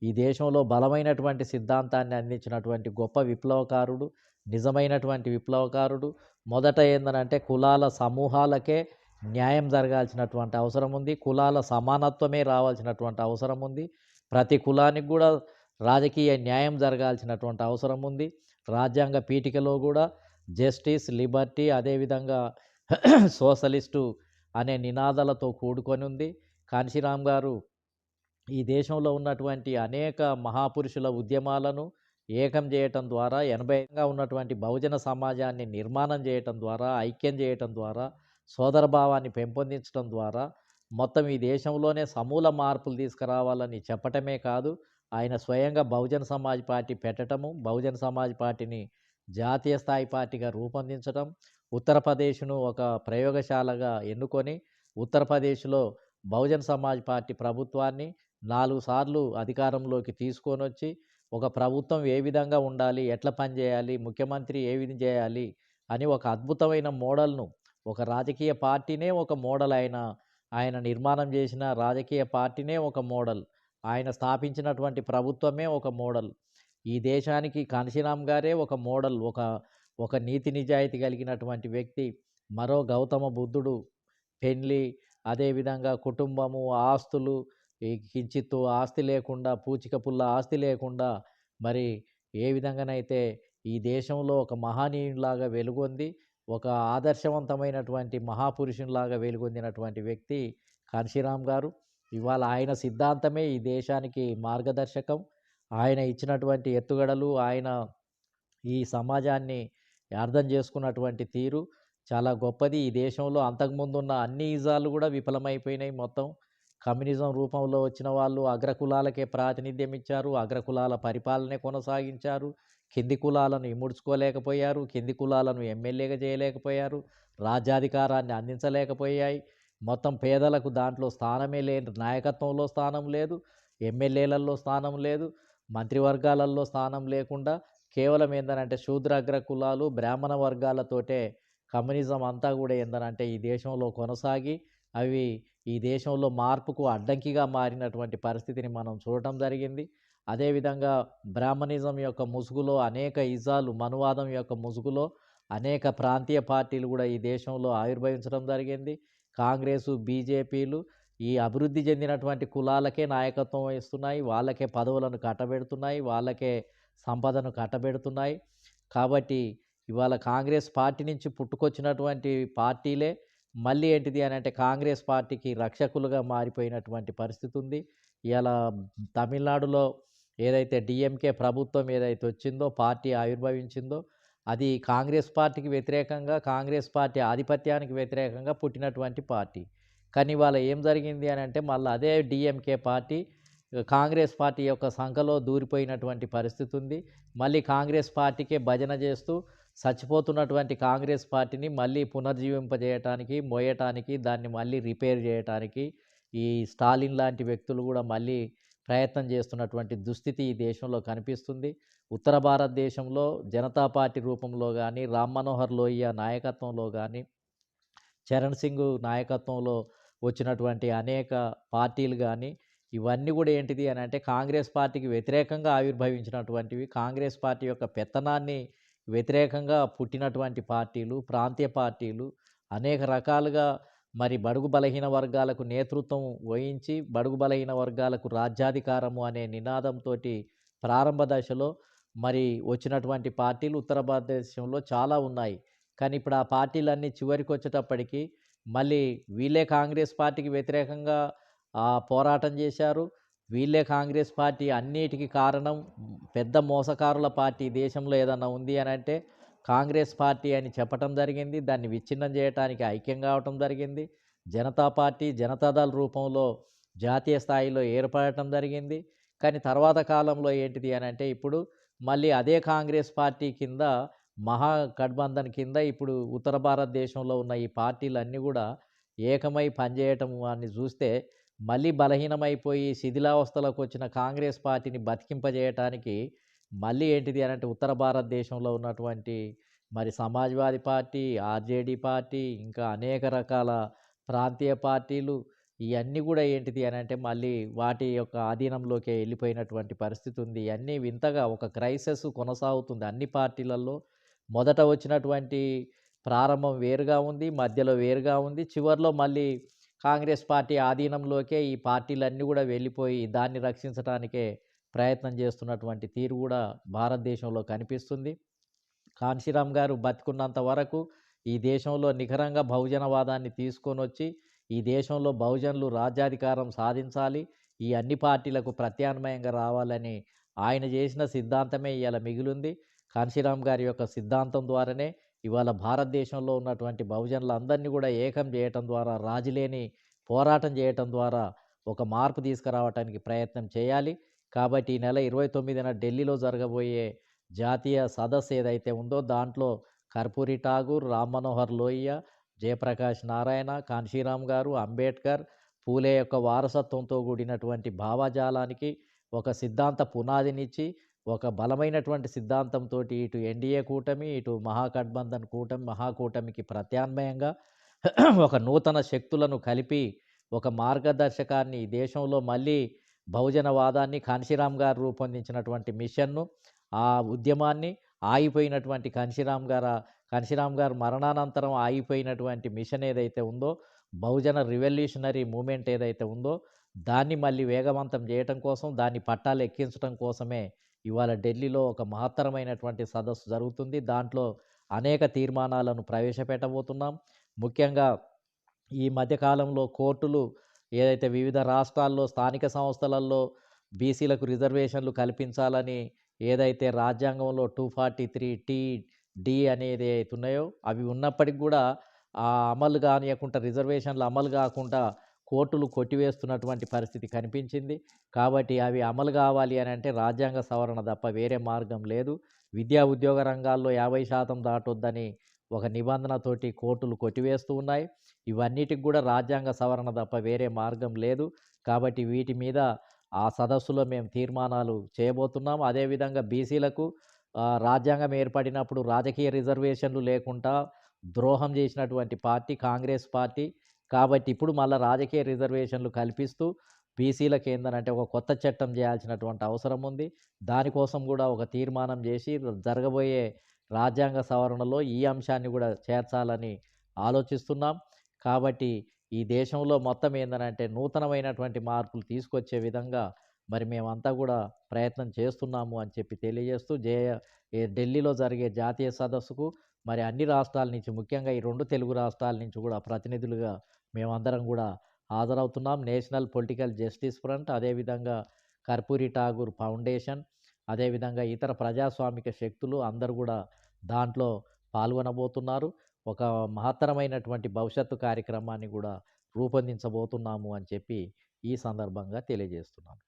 ఈ దేశంలో బలమైనటువంటి సిద్ధాంతాన్ని అందించినటువంటి గొప్ప విప్లవకారుడు, నిజమైనటువంటి విప్లవకారుడు. మొదట ఏందనంటే కులాల సమూహాలకే న్యాయం జరగాల్సినటువంటి అవసరం ఉంది. కులాల సమానత్వమే రావాల్సినటువంటి అవసరం ఉంది. ప్రతి కులానికి గూడా రాజకీయ న్యాయం జరగాల్సినటువంటి అవసరం ఉంది. రాజ్యాంగ పీఠికలో గూడా జస్టిస్, లిబర్టీ అదేవిధంగా సోషలిస్టు అనే నినాదాలతో కూడుకొని ఉంది. కాంశీరాం గారు ఈ దేశంలో ఉన్నటువంటి అనేక మహాపురుషుల ఉద్యమాలను ఏకం చేయటం ద్వారా 80గా ఉన్నటువంటి బహుజన సమాజాన్ని నిర్మాణం చేయటం ద్వారా, ఐక్యం చేయటం ద్వారా, సోదరభావాన్ని పెంపొందించడం ద్వారా మొత్తం ఈ దేశంలోనే సమూల మార్పులు తీసుకురావాలని చెప్పటమే కాదు, ఆయన స్వయంగా బహుజన సమాజ్ పార్టీ పెట్టటము, బహుజన సమాజ్ పార్టీని జాతీయ స్థాయి పార్టీగా రూపొందించడం, ఉత్తరప్రదేశ్‌ను ఒక ప్రయోగశాలగా ఎన్నుకొని ఉత్తరప్రదేశ్‌లో బహుజన్ సమాజ్ పార్టీ ప్రభుత్వాన్ని 4 సార్లు అధికారంలోకి తీసుకొనొచ్చి, ఒక ప్రభుత్వం ఏ విధంగా ఉండాలి, ఎట్లా పనిచేయాలి, ముఖ్యమంత్రి ఏ విధం చేయాలి అని ఒక అద్భుతమైన మోడల్‌ను, ఒక రాజకీయ పార్టీనే ఒక మోడల్ ఆయన నిర్మాణం చేసిన రాజకీయ పార్టీనే ఒక మోడల్. ఆయన స్థాపించినటువంటి ప్రభుత్వమే ఒక మోడల్. ఈ దేశానికి కాంశీరాం గారే ఒక మోడల్. ఒక నీతి నిజాయితీ కలిగినటువంటి వ్యక్తి. మరో గౌతమ బుద్ధుడు. పెండ్లి, అదేవిధంగా కుటుంబము, ఆస్తులు, ఈ కించిత్తు ఆస్తి లేకుండా, పూచిక పుల్ల ఆస్తి లేకుండా మరి ఏ విధంగానైతే ఈ దేశంలో ఒక మహనీయునిలాగా వెలుగొంది, ఒక ఆదర్శవంతమైనటువంటి మహాపురుషునిలాగా వెలుగొందినటువంటి వ్యక్తి కాంశీరాం గారు. ఇవాళ ఆయన సిద్ధాంతమే ఈ దేశానికి మార్గదర్శకం. ఆయన ఇచ్చినటువంటి ఎత్తుగడలు, ఆయన ఈ సమాజాన్ని అర్థం చేసుకున్నటువంటి తీరు చాలా గొప్పది. ఈ దేశంలో అంతకుముందున్న అన్ని ఇజాలు కూడా విఫలమైపోయినాయి మొత్తం. కమ్యూనిజం రూపంలో వచ్చిన వాళ్ళు అగ్రకులాలకే ప్రాతినిధ్యం ఇచ్చారు. అగ్రకులాల పరిపాలనే కొనసాగించారు. కింది కులాలను ఇముడ్చుకోలేకపోయారు. కింది కులాలను ఎమ్మెల్యేగా చేయలేకపోయారు. రాజ్యాధికారాన్ని అందించలేకపోయాయి. మొత్తం పేదలకు దాంట్లో స్థానమే లేదు. నాయకత్వంలో స్థానం లేదు. ఎమ్మెల్యేలలో స్థానం లేదు. మంత్రివర్గాలలో స్థానం లేకుండా కేవలం ఏందనంటే శూద్ర అగ్ర కులాలు, బ్రాహ్మణ వర్గాలతోటే కమ్యూనిజం అంతా కూడా ఏందనంటే ఈ దేశంలో కొనసాగి, అవి ఈ దేశంలో మార్పుకు అడ్డంకిగా మారినటువంటి పరిస్థితిని మనం చూడటం జరిగింది. అదేవిధంగా బ్రాహ్మణిజం యొక్క ముసుగులో అనేక ఇజాలు, మనువాదం యొక్క ముసుగులో అనేక ప్రాంతీయ పార్టీలు కూడా ఈ దేశంలో ఆవిర్భవించడం జరిగింది. కాంగ్రెసు, బీజేపీలు ఈ అభివృద్ధి చెందినటువంటి కులాలకే నాయకత్వం వహిస్తున్నాయి. వాళ్ళకే పదవులను కట్టబెడుతున్నాయి. వాళ్ళకే సంపదను కట్టబెడుతున్నాయి. కాబట్టి ఇవాళ కాంగ్రెస్ పార్టీ నుంచి పుట్టుకొచ్చినటువంటి పార్టీలే మళ్ళీ ఏంటిది అనంటే కాంగ్రెస్ పార్టీకి రక్షకులుగా మారిపోయినటువంటి పరిస్థితి ఉంది. ఇయాల తమిళనాడులో ఏదైతే డీఎంకే ప్రభుత్వం ఏదైతే వచ్చిందో, పార్టీ ఆవిర్భవించిందో, అది కాంగ్రెస్ పార్టీకి వ్యతిరేకంగా, కాంగ్రెస్ పార్టీ ఆధిపత్యానికి వ్యతిరేకంగా పుట్టినటువంటి పార్టీ. కానీ ఇవాళ ఏం జరిగింది అనంటే మళ్ళీ అదే డీఎంకే పార్టీ కాంగ్రెస్ పార్టీ యొక్క సంఖలో దూరిపోయినటువంటి పరిస్థితి ఉంది. మళ్ళీ కాంగ్రెస్ పార్టీకే భజన చేస్తూ చచ్చిపోతున్నటువంటి కాంగ్రెస్ పార్టీని మళ్ళీ పునర్జీవింపజేయటానికి, మోయటానికి, దాన్ని మళ్ళీ రిపేర్ చేయటానికి ఈ స్టాలిన్ లాంటి వ్యక్తులు కూడా మళ్ళీ ప్రయత్నం చేస్తున్నటువంటి దుస్థితి ఈ దేశంలో కనిపిస్తుంది. ఉత్తర భారతదేశంలో జనతా పార్టీ రూపంలో గానీ, రామ్ మనోహర్ లోహియా నాయకత్వంలో గానీ, చరణ్ సింగ్ నాయకత్వంలో వచ్చినటువంటి అనేక పార్టీలు గానీ, ఇవన్నీ కూడా ఏంటిది అనంటే కాంగ్రెస్ పార్టీకి వ్యతిరేకంగా ఆవిర్భవించినటువంటివి. కాంగ్రెస్ పార్టీ యొక్క పెత్తనాన్ని వ్యతిరేకంగా పుట్టినటువంటి పార్టీలు, ప్రాంతీయ పార్టీలు అనేక రకాలుగా మరి బడుగు బలహీన వర్గాలకు నేతృత్వం వహించి, బడుగు బలహీన వర్గాలకు రాజ్యాధికారము అనే నినాదంతోటి ప్రారంభ దశలో మరి వచ్చినటువంటి పార్టీలు ఉత్తర భారతదేశంలో చాలా ఉన్నాయి. కానీ ఇప్పుడు ఆ పార్టీలన్నీ చివరికొచ్చేటప్పటికి మళ్ళీ వీళ్ళే కాంగ్రెస్ పార్టీకి వ్యతిరేకంగా పోరాటం చేశారు. వీళ్ళే కాంగ్రెస్ పార్టీ అన్నిటికి కారణం పెద్ద మోసకారుల పార్టీ దేశంలో ఏదన్నా ఉంది అనంటే కాంగ్రెస్ పార్టీ అని చెప్పటం జరిగింది. దాన్ని విచ్ఛిన్నం చేయటానికి ఐక్యం కావటం జరిగింది. జనతా పార్టీ, జనతాదళ్ రూపంలో జాతీయ స్థాయిలో ఏర్పడటం జరిగింది. కానీ తర్వాత కాలంలో ఏంటిది అనంటే ఇప్పుడు మళ్ళీ అదే కాంగ్రెస్ పార్టీ కింద మహాగఠబంధన్ కింద ఇప్పుడు ఉత్తర భారతదేశంలో ఉన్న ఈ పార్టీలన్నీ కూడా ఏకమై పనిచేయటం అని చూస్తే మళ్ళీ బలహీనమైపోయి శిథిలావస్థలోకి వచ్చిన కాంగ్రెస్ పార్టీని బతికింపజేయటానికి మళ్ళీ ఏంటిది అనంటే ఉత్తర భారతదేశంలో ఉన్నటువంటి మరి సమాజ్వాదీ పార్టీ, ఆర్జేడీ పార్టీ, ఇంకా అనేక రకాల ప్రాంతీయ పార్టీలు, ఇయన్నీ గూడా ఏంటిది అనంటే మళ్ళీ వాటి యొక్క ఆధీనంలోకే ఎళ్ళిపోయినటువంటి పరిస్థితి ఉంది. ఇయన్నీ వింతగా ఒక క్రైసిస్ కొనసాగుతుంది అన్ని పార్టీలలో. మొదట వచ్చినటువంటి ప్రారంభం వేరుగా ఉంది. మధ్యలో వేరుగా ఉంది. చివర్లో మళ్ళీ కాంగ్రెస్ పార్టీ ఆధీనంలోకే ఈ పార్టీలన్నీ గూడా వెళ్ళిపోయి దాన్ని రక్షించటానికే ప్రయత్నం చేస్తున్నటువంటి తీరు గూడా భారతదేశంలో కనిపిస్తుంది. కాన్షీరామ్ గారు బతికున్నంత వరకు ఈ దేశంలో నికరంగా బహుజనవాదాన్ని తీసుకొనొచ్చి, ఈ దేశంలో బహుజనులు రాజ్యాధికారం సాధించాలి. ఈ అన్ని పార్టీలకు ప్రత్యామ్నాయంగా రావాలని ఆయన చేసిన సిద్ధాంతమే ఇయాల మిగిలుంది. కాన్షీరామ్ గారి యొక్క సిద్ధాంతం ద్వారానే ఇవాళ భారతదేశంలో ఉన్నటువంటి బహుజనులందరినీ కూడా ఏకం చేయటం ద్వారా, రాజీలేని పోరాటం చేయటం ద్వారా ఒక మార్పు తీసుకురావటానికి ప్రయత్నం చేయాలి. కాబట్టి ఈ నెల 29న ఢిల్లీలో జరగబోయే జాతీయ సదస్సు ఏదైతే ఉందో దాంట్లో కర్పూరి ఠాగూర్, రామ్ మనోహర్ లోహియ, జయప్రకాష్ నారాయణ, కాన్షీరామ్ గారు, అంబేద్కర్, పూలే యొక్క వారసత్వంతో కూడినటువంటి భావజాలానికి ఒక సిద్ధాంత పునాదినిచ్చి, ఒక బలమైనటువంటి సిద్ధాంతంతోటి ఇటు ఎన్డీఏ కూటమి, ఇటు మహాగఠబంధన్ కూటమి, మహాకూటమికి ప్రత్యామ్నాయంగా ఒక నూతన శక్తులను కలిపి ఒక మార్గదర్శకాన్ని ఈ దేశంలో మళ్ళీ బహుజనవాదాన్ని కాన్షీరామ్ గారు రూపొందించినటువంటి మిషన్ను, ఆ ఉద్యమాన్ని ఆగిపోయినటువంటి కాన్షీరామ్ గారు మరణానంతరం ఆగిపోయినటువంటి మిషన్ ఏదైతే ఉందో, బహుజన రివల్యూషనరీ మూవ్‌మెంట్ ఏదైతే ఉందో, దాన్ని మళ్ళీ వేగవంతం చేయటం కోసం, దాన్ని పట్టాలెక్కించటం కోసమే ఇవాళ ఢిల్లీలో ఒక మహత్తరమైనటువంటి సదస్సు జరుగుతుంది. దాంట్లో అనేక తీర్మానాలను ప్రవేశపెట్టబోతున్నాం. ముఖ్యంగా ఈ మధ్య కాలంలో కోర్టులు ఏదైతే వివిధ రాష్ట్రాల్లో, స్థానిక సంస్థలల్లో బీసీలకు రిజర్వేషన్‌లు కల్పించాలని ఏదైతే రాజ్యాంగంలో 243 డి అనేది ఉన్నాయో, అవి ఉన్నప్పటికి గూడా అమలు గానీయకుండా రిజర్వేషన్‌లు అమలు గాకుండా కోర్టులు కొట్టివేస్తున్నటువంటి పరిస్థితి కనిపించింది. కాబట్టి అవి అమలు గావాలి అనంటే రాజ్యాంగ సవరణ తప్ప వేరే మార్గం లేదు. విద్యా, ఉద్యోగ రంగాల్లో 50% దాటొద్దని ఒక నిబంధనతోటి కోర్టులు కొట్టివేస్తూ ఉన్నాయి. ఇవన్నిటికి గూడా రాజ్యాంగ సవరణ తప్ప వేరే మార్గం లేదు. కాబట్టి వీటి మీద ఆ సదస్సులో మేము తీర్మానాలు చేయబోతున్నాం. అదేవిధంగా బీసీలకు రాజ్యాంగం ఏర్పడినప్పుడు రాజకీయ రిజర్వేషన్‌లు లేకుండా ద్రోహం చేసినటువంటి పార్టీ కాంగ్రెస్ పార్టీ. కాబట్టి ఇప్పుడు మళ్ళా రాజకీయ రిజర్వేషన్‌లు కల్పిస్తూ బీసీలకేందనంటే ఒక కొత్త చట్టం చేయాల్సినటువంటి అవసరం ఉంది. దానికోసం గూడా ఒక తీర్మానం చేసి జరగబోయే రాజ్యాంగ సవరణలో ఈ అంశాన్ని గూడా చేర్చాలని ఆలోచిస్తున్నాం. కాబట్టి ఈ దేశంలో మొత్తం ఏందనంటే నూతనమైనటువంటి మార్పులు తీసుకొచ్చే విధంగా మరి మేమంతా గూడా ప్రయత్నం చేస్తున్నాము అని చెప్పి తెలియజేస్తూ ఢిల్లీలో జరిగే జాతీయ సదస్సుకు మరి అన్ని రాష్ట్రాల నుంచి ముఖ్యంగా ఈ 2 తెలుగు రాష్ట్రాల నుంచి గూడా ప్రతినిధులుగా మేమందరం గూడా హాజరవుతున్నాం. నేషనల్ పొలిటికల్ జస్టిస్ ఫ్రంట్, అదేవిధంగా కర్పూరి ఠాగూర్ ఫౌండేషన్, అదేవిధంగా ఇతర ప్రజాస్వామిక శక్తులు అందరూ గూడా దాంట్లో పాల్గొనబోతున్నారు. ఒక మహత్తరమైనటువంటి భవిష్యత్తు కార్యక్రమాన్ని గూడా రూపొందించబోతున్నాము అని చెప్పి ఈ సందర్భంగా తెలియజేస్తున్నాను.